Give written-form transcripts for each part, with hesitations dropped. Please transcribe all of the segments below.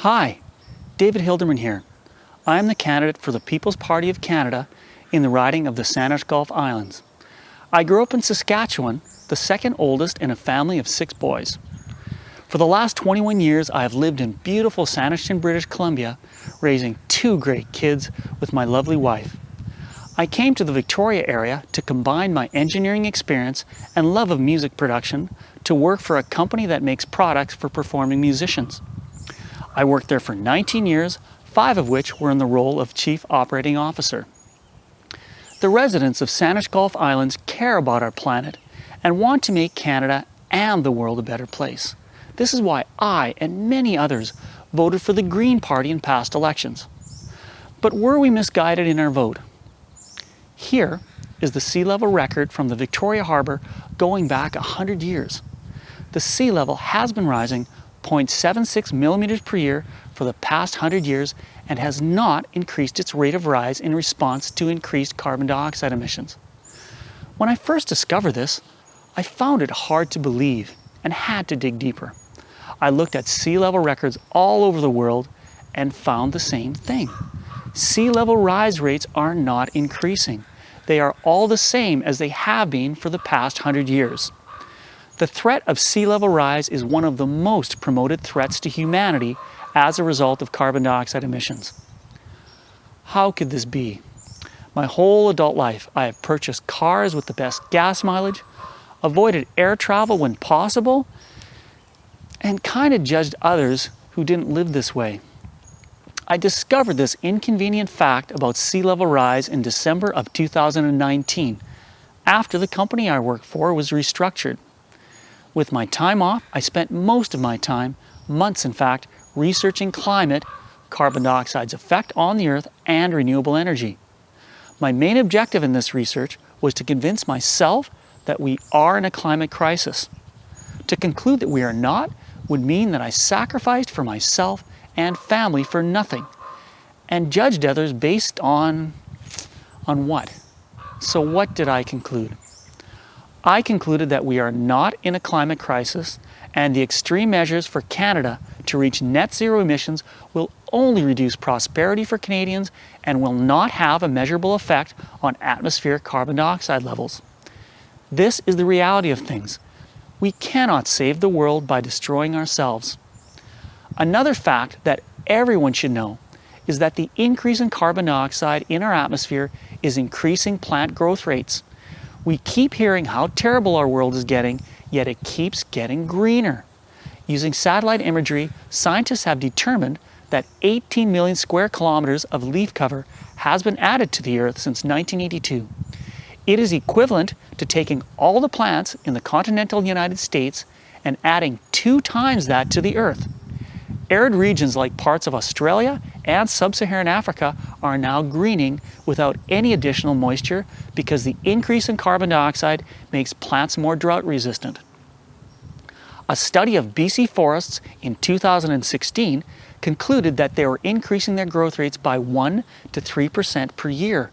Hi, David Hilderman here. I am the candidate for the People's Party of Canada in the riding of the Sannich-Gulf Islands. I grew up in Saskatchewan, the second oldest in a family of 6 boys. For the last 21 years, I have lived in beautiful Saanich, British Columbia, raising 2 great kids with my lovely wife. I came to the Victoria area to combine my engineering experience and love of music production to work for a company that makes products for performing musicians. I worked there for 19 years, 5 of which were in the role of Chief Operating Officer. The residents of Sannich-Gulf Islands care about our planet and want to make Canada and the world a better place. This is why I and many others voted for the Green Party in past elections. But were we misguided in our vote? Here is the sea level record from the Victoria Harbour going back 100 years. The sea level has been rising 0.76 millimeters per year for the past 100 years and has not increased its rate of rise in response to increased carbon dioxide emissions. When I first discovered this, I found it hard to believe and had to dig deeper. I looked at sea level records all over the world and found the same thing. Sea level rise rates are not increasing. They are all the same as they have been for the past 100 years. The threat of sea level rise is one of the most promoted threats to humanity as a result of carbon dioxide emissions. How could this be? My whole adult life, I have purchased cars with the best gas mileage, avoided air travel when possible, and kind of judged others who didn't live this way. I discovered this inconvenient fact about sea level rise in December of 2019, after the company I work for was restructured. With my time off, I spent most of my time, months in fact, researching climate, carbon dioxide's effect on the earth, and renewable energy. My main objective in this research was to convince myself that we are in a climate crisis. To conclude that we are not would mean that I sacrificed for myself and family for nothing, and judged others based on what? So what did I conclude? I concluded that we are not in a climate crisis, and the extreme measures for Canada to reach net zero emissions will only reduce prosperity for Canadians and will not have a measurable effect on atmospheric carbon dioxide levels. This is the reality of things. We cannot save the world by destroying ourselves. Another fact that everyone should know is that the increase in carbon dioxide in our atmosphere is increasing plant growth rates. We keep hearing how terrible our world is getting, yet it keeps getting greener. Using satellite imagery, scientists have determined that 18 million square kilometers of leaf cover has been added to the Earth since 1982. It is equivalent to taking all the plants in the continental United States and adding 2 times that to the Earth. Arid regions like parts of Australia and sub-Saharan Africa are now greening without any additional moisture because the increase in carbon dioxide makes plants more drought resistant. A study of BC forests in 2016 concluded that they were increasing their growth rates by 1 to 3% per year,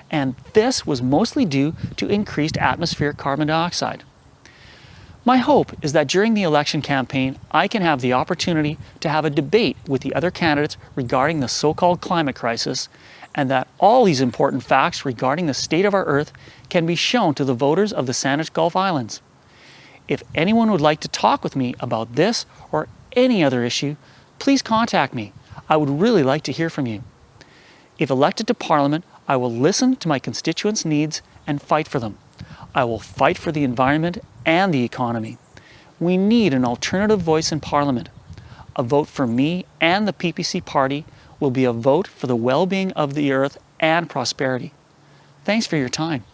and this was mostly due to increased atmospheric carbon dioxide. My hope is that during the election campaign, I can have the opportunity to have a debate with the other candidates regarding the so-called climate crisis, and that all these important facts regarding the state of our Earth can be shown to the voters of the Sannich-Gulf Islands. If anyone would like to talk with me about this or any other issue, please contact me. I would really like to hear from you. If elected to Parliament, I will listen to my constituents' needs and fight for them. I will fight for the environment and the economy. We need an alternative voice in Parliament. A vote for me and the PPC party will be a vote for the well-being of the Earth and prosperity. Thanks for your time.